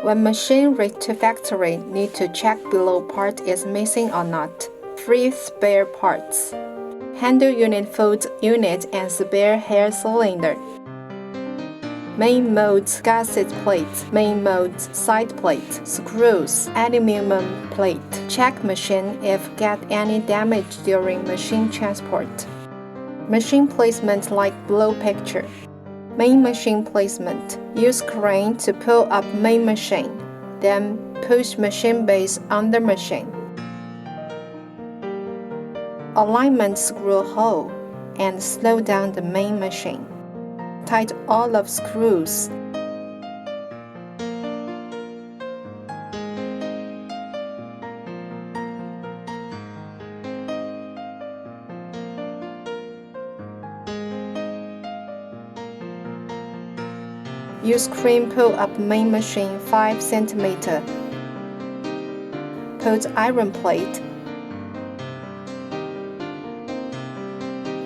When machine reach to factory, need to check below part is missing or not. 3 spare parts. Handle unit, foot unit, and spare hair cylinder. Main mold gasket plate, main mold side plate, screws, aluminum plate. Check machine if get any damage during machine transport. Machine placement like below picture. Main machine placement. Use crane to pull up main machine, then push machine base under machine. Alignment screw hole and slow down the main machine. Tight all of screws. Use crane pull up main machine 5 cm. Put iron plate.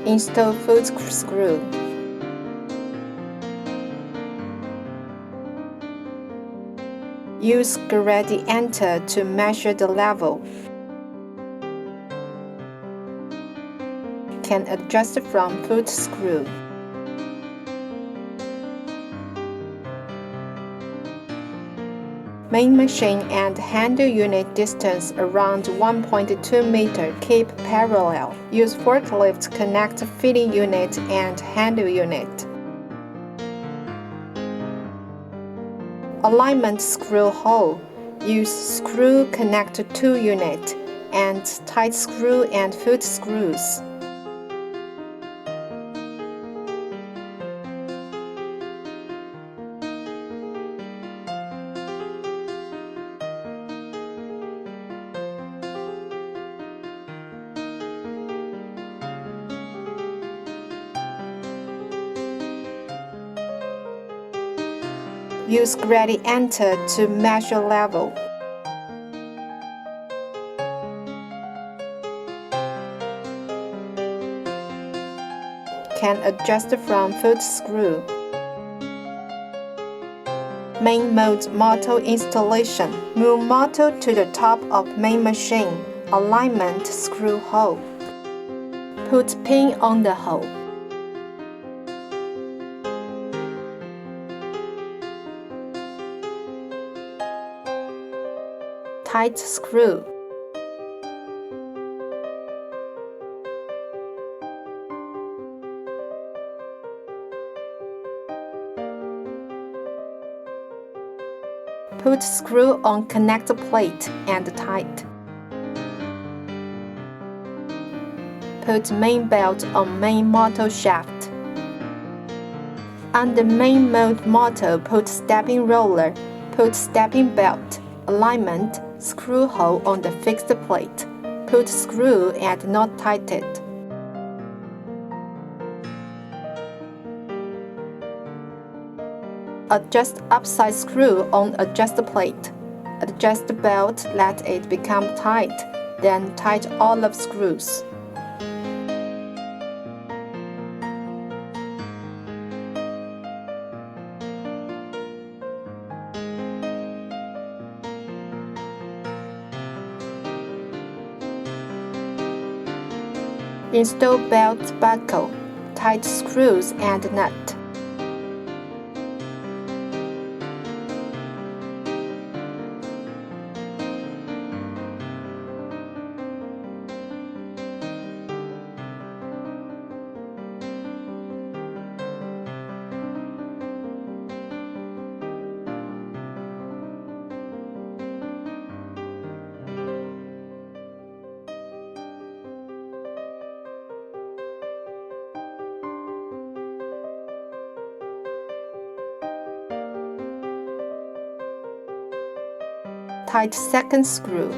Install foot screw. Use gradienter to measure the level. Can adjust from foot screw. Main machine and handle unit distance around 1.2 meter keep parallel. Use forklift connect feeding unit and handle unit. Alignment screw hole. Use screw connect 2 unit and tight screw and foot screws. Use gradienter to measure level. Can adjust from foot screw. Main mold motor installation. Move motor to the top of main machine. Alignment screw hole. Put pin on the hole. Tight screw. Put screw on connector plate and tight. Put main belt on main motor shaft. On the main mold motor, put stepping roller. Put stepping belt. Alignment screw hole on the fixed plate. Put screw and not tighted. Adjust upside screw on adjust plate. Adjust belt, let it become tight, then tight all of screws. Install belt buckle, tight screws and nut. Tight second screw.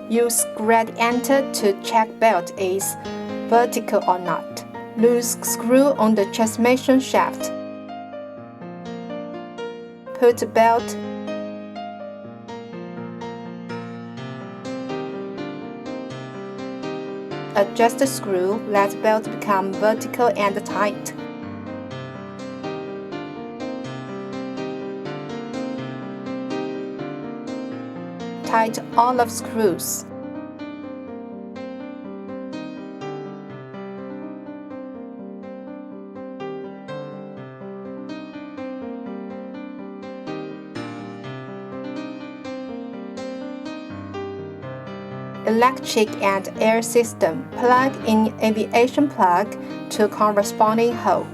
Use grad enter to check belt is vertical or not. Loose screw on the transmission shaft. Put belt. Adjust the screw, let belt become vertical and tight. Tight all of screws. Electric and air system. Plug in aviation plug to corresponding hole.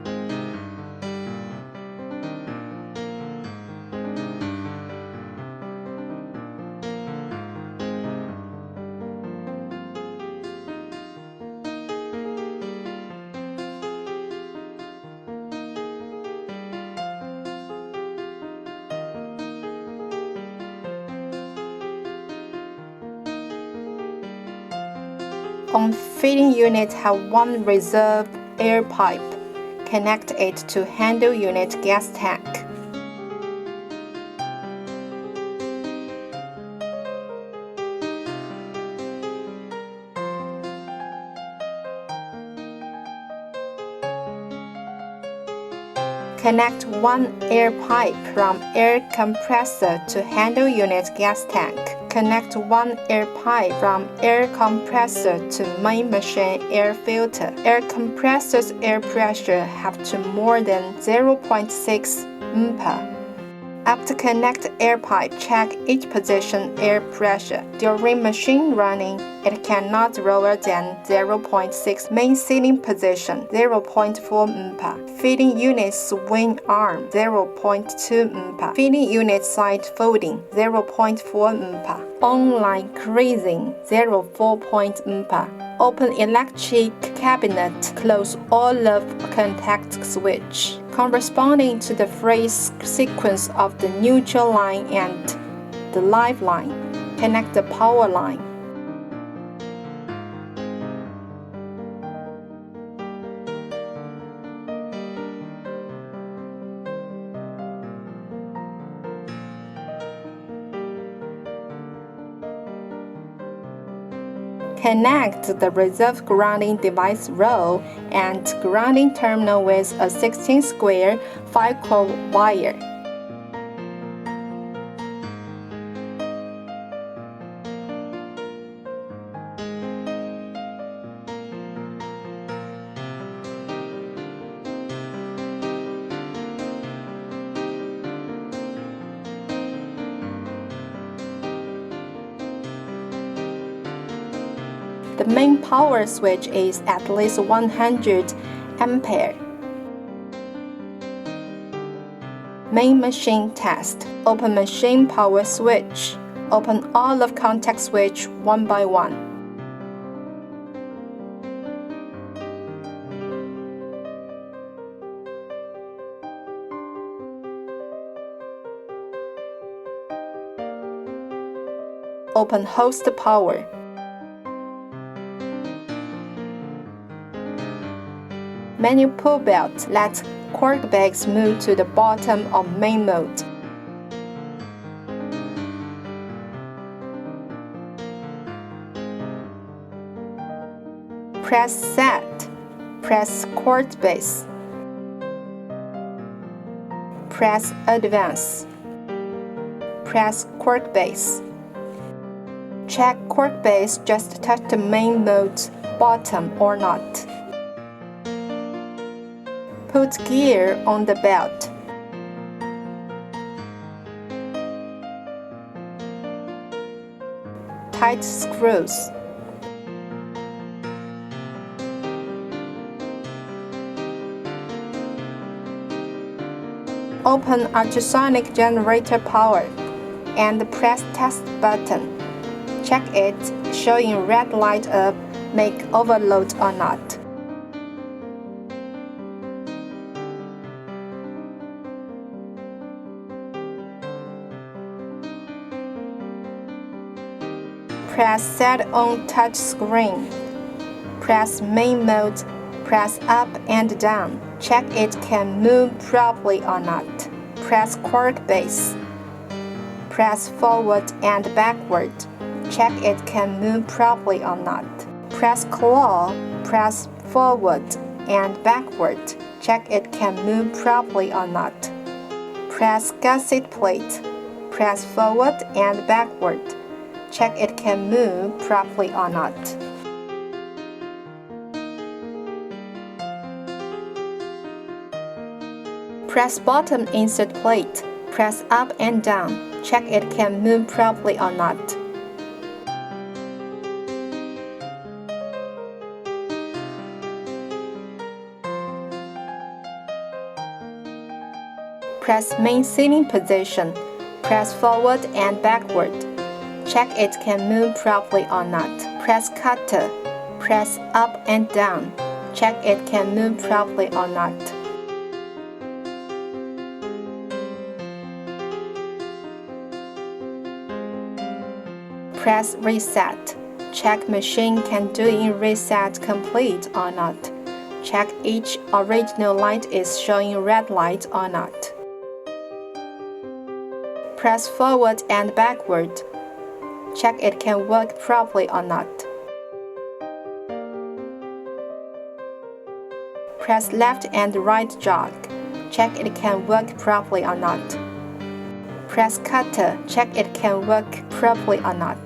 On feeding unit, have one reserve air pipe. Connect it to handle unit gas tank. Connect one air pipe from air compressor to handle unit gas tank. Connect one air pipe from air compressor to main machine air filter. Air compressor's air pressure have to more than 0.6 MPa. After connect air pipe, check each position air pressure. During machine running, it cannot lower than 0.6. Main sealing position 0.4 MPa. Feeding unit swing arm 0.2 MPa. Feeding unit side folding 0.4 MPa. On-line creasing 0.4 MPa. Open electric cabinet, close all of contact switch, corresponding to the phase sequence of the neutral line and the live line. Connect the power line. Connect the reserve grounding device row and grounding terminal with a 16 square 5-core wire. The main power switch is at least 100 ampere. Main machine test. Open machine power switch. Open all of contact switch one by one. Open host power. Manual pull belt. Let cork bags move to the bottom of main mode. Press set. Press cork base. Press advance. Press cork base. Check cork base just touch the main mode bottom or not. Put gear on the belt. Tight screws. Open ultrasonic generator power and press test button. Check it, showing red light up, make overload or not. Press set on touch screen. Press main mode. Press up and down. Check it can move properly or not. Press cork base. Press forward and backward. Check it can move properly or not. Press claw. Press forward and backward. Check it can move properly or not. Press gusset plate. Press forward and backward. Check it can move properly or not. Press bottom insert plate. Press up and down. Check it can move properly or not. Press main seating position. Press forward and backward. Check it can move properly or not. Press cutter. Press up and down. Check it can move properly or not. Press reset. Check machine can do in reset complete or not. Check each original light is showing red light or not. Press forward and backward. Check it can work properly or not. Press left and right jog. Check it can work properly or not. Press cutter. Check it can work properly or not.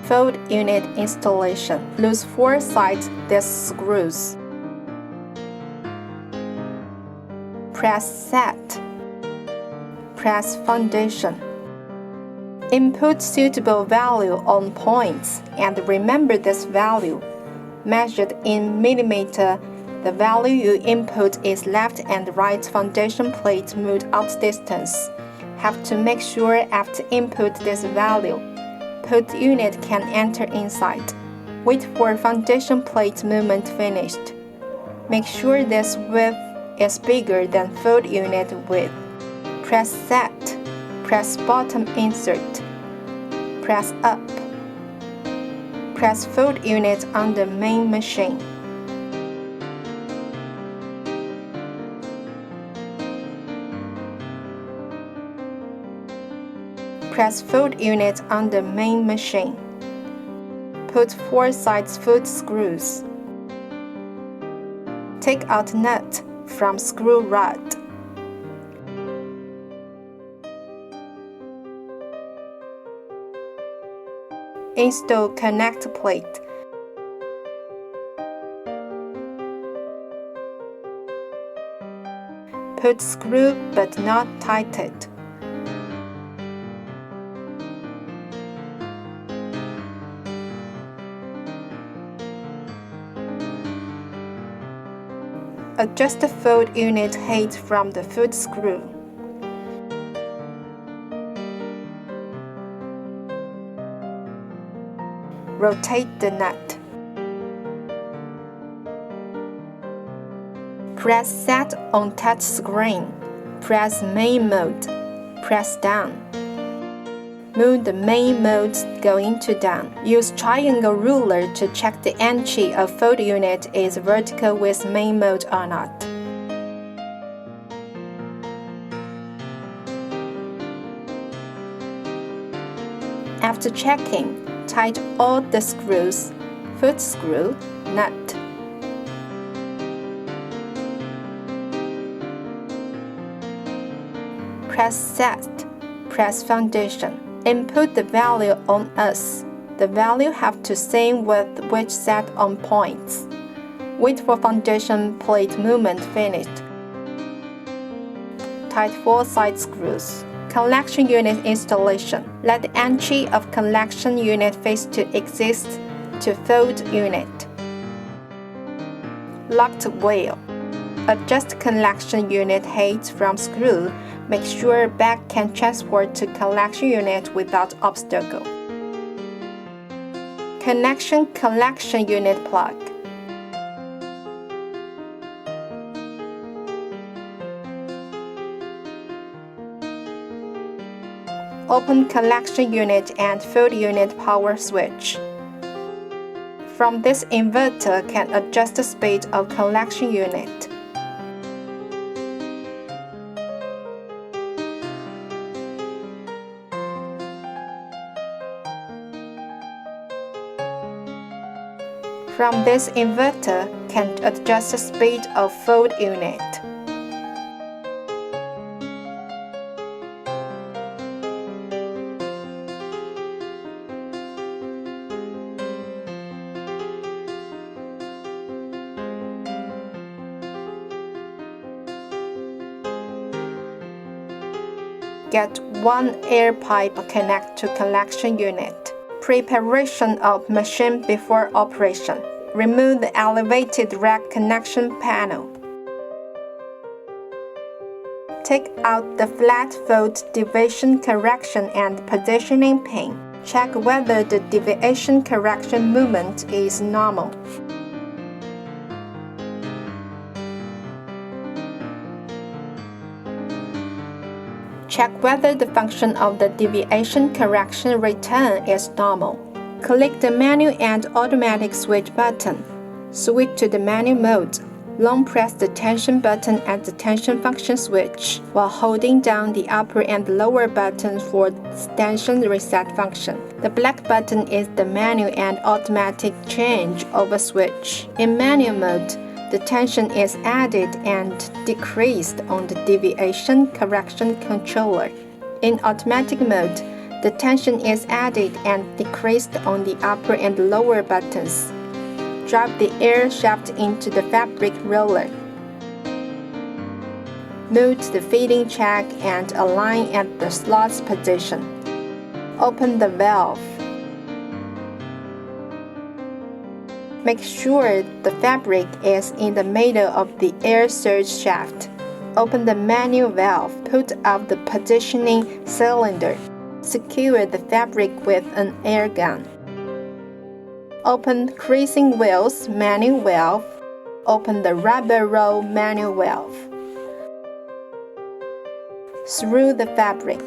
Fold unit installation. Loose 4 side disc screws. Press set. Press foundation. Input suitable value on points and remember this value. Measured in millimeter, the value you input is left and right foundation plate moved out distance. Have to make sure after input this value, put unit can enter inside. Wait for foundation plate movement finished. Make sure this width is bigger than fold unit width. Press set. Press bottom insert. Press up. Press fold unit on the main machine. Press fold unit on the main machine. Put 4 sides foot screws. Take out nut from screw rod. Install connect plate. Put screw but not tighten. Adjust the fold unit height from the foot screw. Rotate the nut. Press set on touch screen. Press main mode. Press down. Move the main mode going to down. Use triangle ruler to check the entry of fold unit is vertical with main mode or not. After checking, tighten all the screws, foot screw, nut. Press set. Press foundation. Input the value on us. The value have to same with which set on points. Wait for foundation plate movement finished. Tight 4 side screws. Collection unit installation. Let the entry of collection unit face to exist to fold unit. Locked wheel. Adjust collection unit height from screw. Make sure back can transport to collection unit without obstacle. Connection collection unit plug. Open collection unit and fold unit power switch. From this inverter can adjust the speed of collection unit. From this inverter can adjust the speed of fold unit. Get one air pipe connect to collection unit. Preparation of machine before operation. Remove the elevated rack connection panel. Take out the flat fold deviation correction and positioning pin. Check whether the deviation correction movement is normal. Check whether the function of the deviation correction return is normal. Click the manual and automatic switch button. Switch to the manual mode. Long press the tension button at the tension function switch while holding down the upper and lower button for tension reset function. The black button is the manual and automatic change-over switch. In manual mode, the tension is added and decreased on the deviation correction controller. In automatic mode, the tension is added and decreased on the upper and lower buttons. Drop the air shaft into the fabric roller. Move to the feeding check and align at the slot's position. Open the valve. Make sure the fabric is in the middle of the air surge shaft. Open the manual valve. Put up the positioning cylinder. Secure the fabric with an air gun. Open creasing wheels manual valve. Open the rubber roll manual valve. Through the fabric.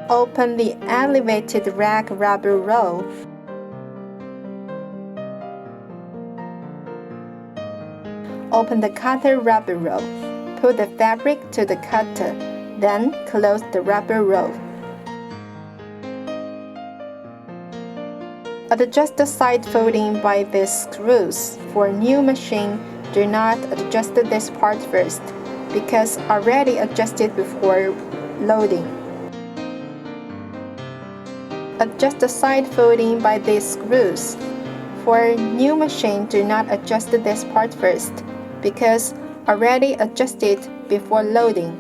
Open the elevated rack rubber roll. Open the cutter rubber roll. Put the fabric to the cutter, then close the rubber roll. Adjust the side folding by these screws. For new machine, do not adjust this part first, because already adjusted before loading. Adjust the side folding by these screws. For new machine, do not adjust this part first, because already adjusted before loading.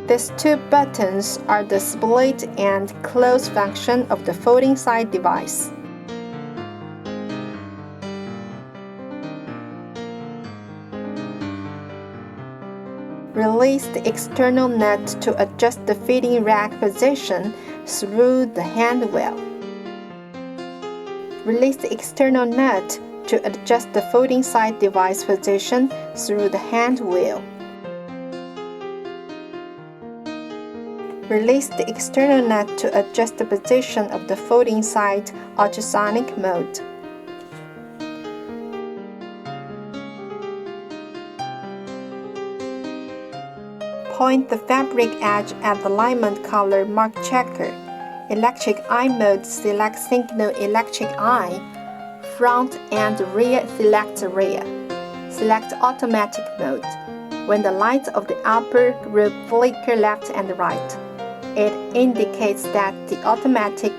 These two buttons are the split and close function of the folding side device. Release the external nut to adjust the feeding rack position through the hand wheel. Release the external nut to adjust the folding side device position through the hand wheel. Release the external nut to adjust the position of the folding side ultrasonic mode. Point the fabric edge at the alignment color mark checker. Electric eye mode, select signal electric eye. Front and rear, select rear. Select automatic mode. When the lights of the upper group flicker left and right, it indicates that the automatic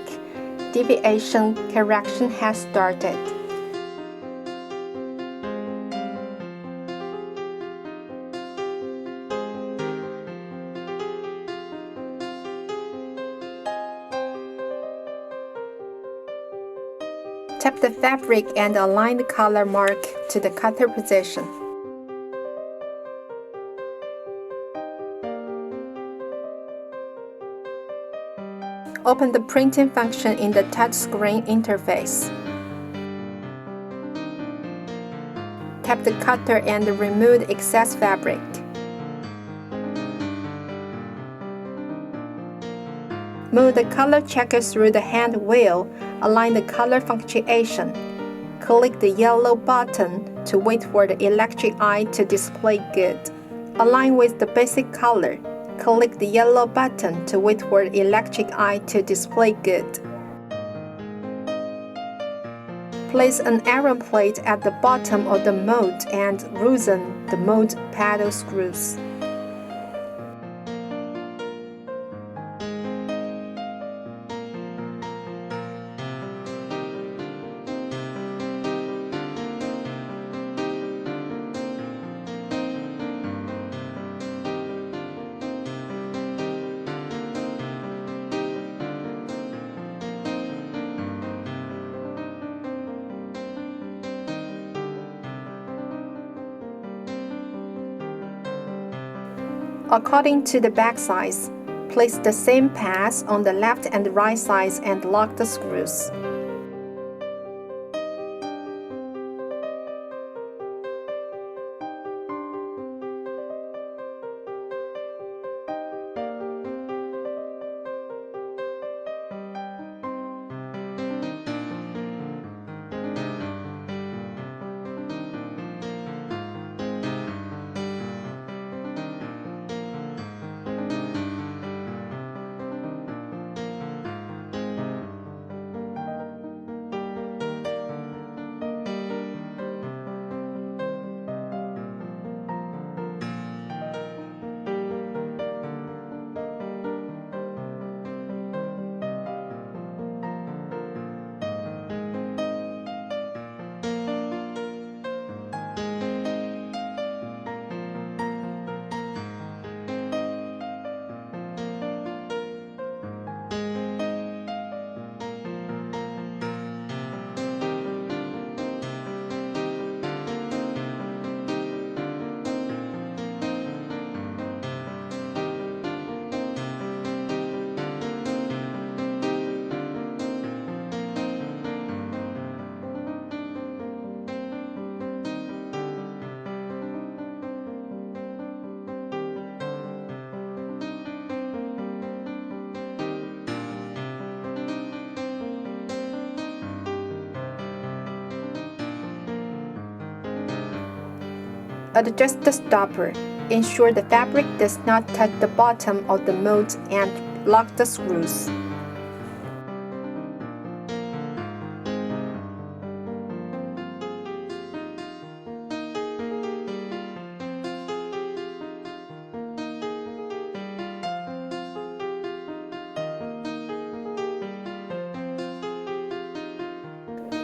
deviation correction has started. Tap the fabric and align the color mark to the cutter position. Open the printing function in the touchscreen interface. Tap the cutter and remove the excess fabric. Move the color checker through the hand wheel. Align the color punctuation. Click the yellow button to wait for the electric eye to display good. Align with the basic color. Click the yellow button to wait for the electric eye to display good. Place an iron plate at the bottom of the mold and loosen the mold paddle screws. According to the back size, place the same pass on the left and right sides and lock the screws. Adjust the stopper. Ensure the fabric does not touch the bottom of the mold and lock the screws.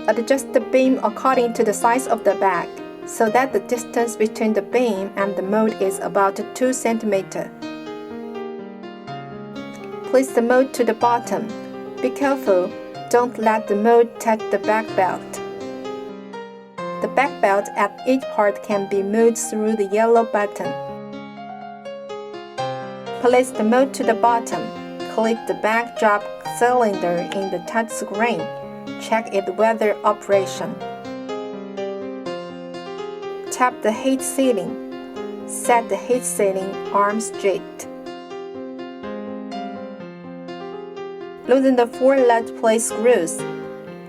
Adjust the beam according to the size of the bag, so that the distance between the beam and the mold is about 2 cm. Place the mold to the bottom. Be careful, don't let the mold touch the back belt. The back belt at each part can be moved through the yellow button. Place the mold to the bottom. Click the backdrop cylinder in the touch screen. Check its weather operation. Tap the heat sealing. Set the heat sealing arm straight. Loosen the 4 lead plate screws.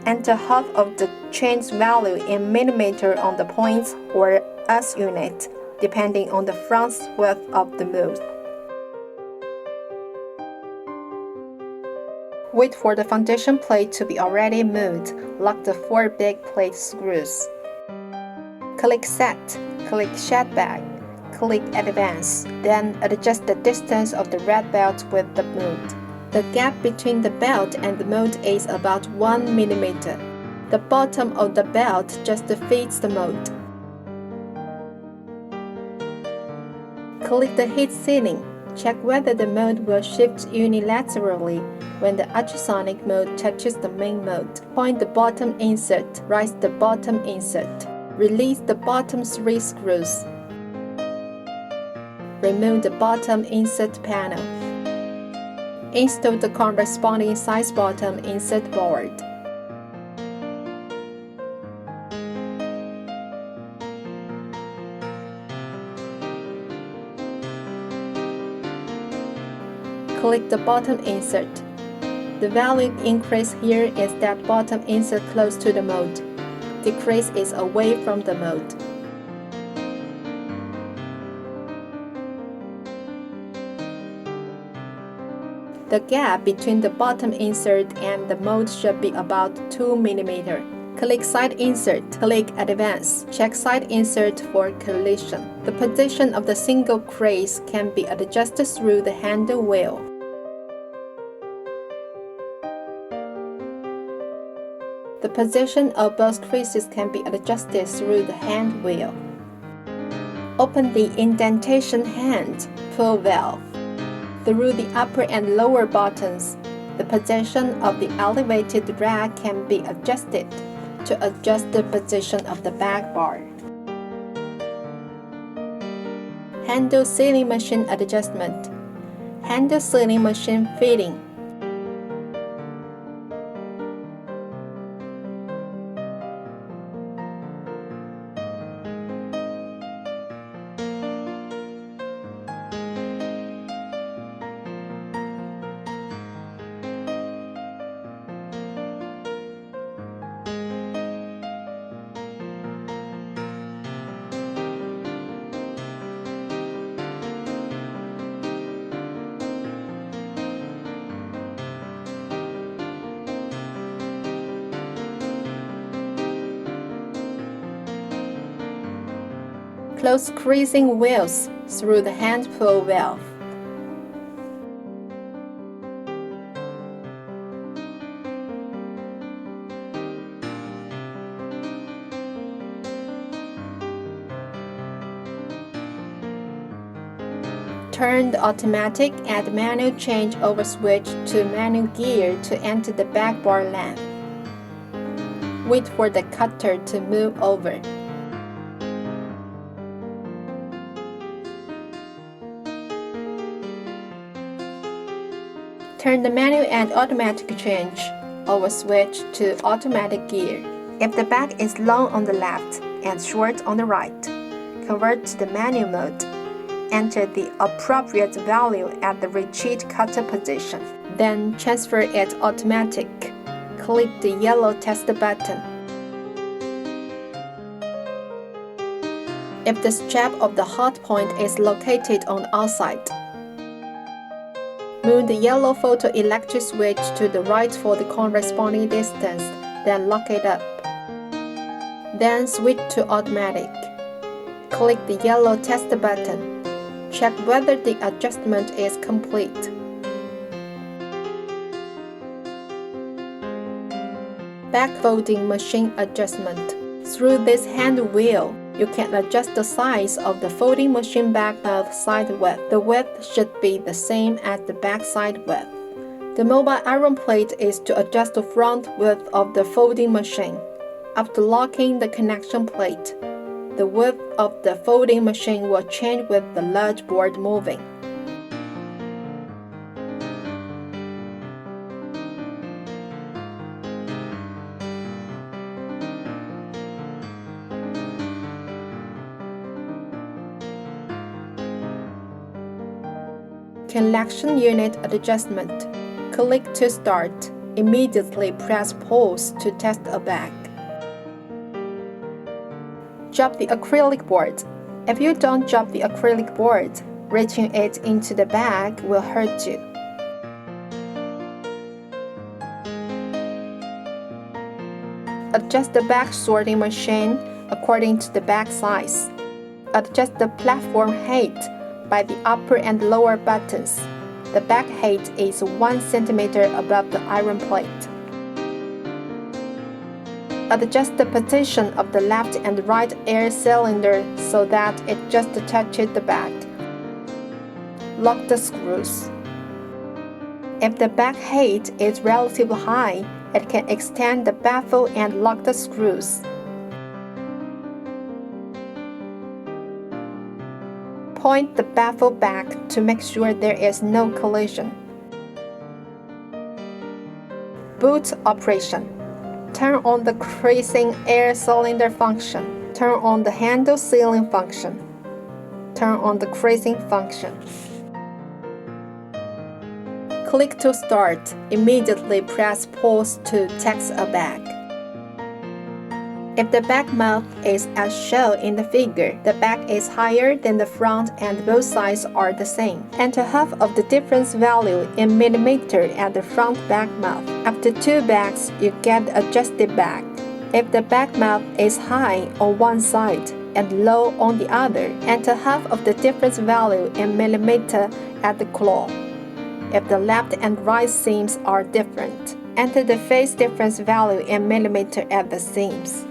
Enter half of the change value in millimeter on the points or S unit, depending on the front width of the mold. Wait for the foundation plate to be already moved. Lock the 4 big plate screws. Click Set, click Shed Bag, click Advance, then adjust the distance of the red belt with the mold. The gap between the belt and the mold is about 1 mm. The bottom of the belt just fits the mold. Click the heat sealing. Check whether the mode will shift unilaterally when the ultrasonic mode touches the main mode. Point the bottom insert, raise the bottom insert. Release the bottom 3 screws. Remove the bottom insert panel. Install the corresponding size bottom insert board. Click the bottom insert. The value increase here is that bottom insert close to the mode. Decrease is away from the mode. The gap between the bottom insert and the mode should be about 2 mm. Click Side Insert, click Advance, check Side Insert for collision. The position of the single crease can be adjusted through the handle wheel. The position of both creases can be adjusted through the hand wheel. Open the indentation hand pull valve. Through the upper and lower buttons, the position of the elevated rack can be adjusted to adjust the position of the back bar. Handle sealing machine adjustment. Handle sealing machine fitting. Close creasing wheels through the hand pull valve. Turn the automatic and manual changeover switch to manual gear to enter the back bar length. Wait for the cutter to move over. Turn the manual and automatic change over switch to automatic gear. If the back is long on the left and short on the right, convert to the manual mode. Enter the appropriate value at the retreat cutter position. Then transfer it automatic. Click the yellow test button. If the strap of the hot point is located on the outside, move the yellow photoelectric switch to the right for the corresponding distance, then lock it up. Then switch to automatic. Click the yellow test button. Check whether the adjustment is complete. Back folding machine adjustment. Through this hand wheel, you can adjust the size of the folding machine back of side width. The width should be the same as the back side width. The mobile iron plate is to adjust the front width of the folding machine. After locking the connection plate, the width of the folding machine will change with the large board moving. Collection unit adjustment. Click to start. Immediately press pause to test a bag. Drop the acrylic board. If you don't drop the acrylic board, reaching it into the bag will hurt you. Adjust the bag sorting machine according to the bag size. Adjust the platform height by the upper and lower buttons. The bag height is 1 cm above the iron plate. Adjust the position of the left and right air cylinder so that it just touches the bag. lock the screws. If the back height is relatively high, it can extend the baffle and lock the screws. Point the baffle back to make sure there is no collision. Boot operation. Turn on the creasing air cylinder function. Turn on the handle sealing function. Turn on the creasing function. Click to start. Immediately press pause to text a bag. If the bag mouth is as shown in the figure, the bag is higher than the front and both sides are the same. Enter half of the difference value in millimeter at the front bag mouth. After 2 bags, you get the adjusted bag. If the bag mouth is high on one side and low on the other, enter half of the difference value in millimeter at the claw. If the left and right seams are different, enter the phase difference value in millimeter at the seams.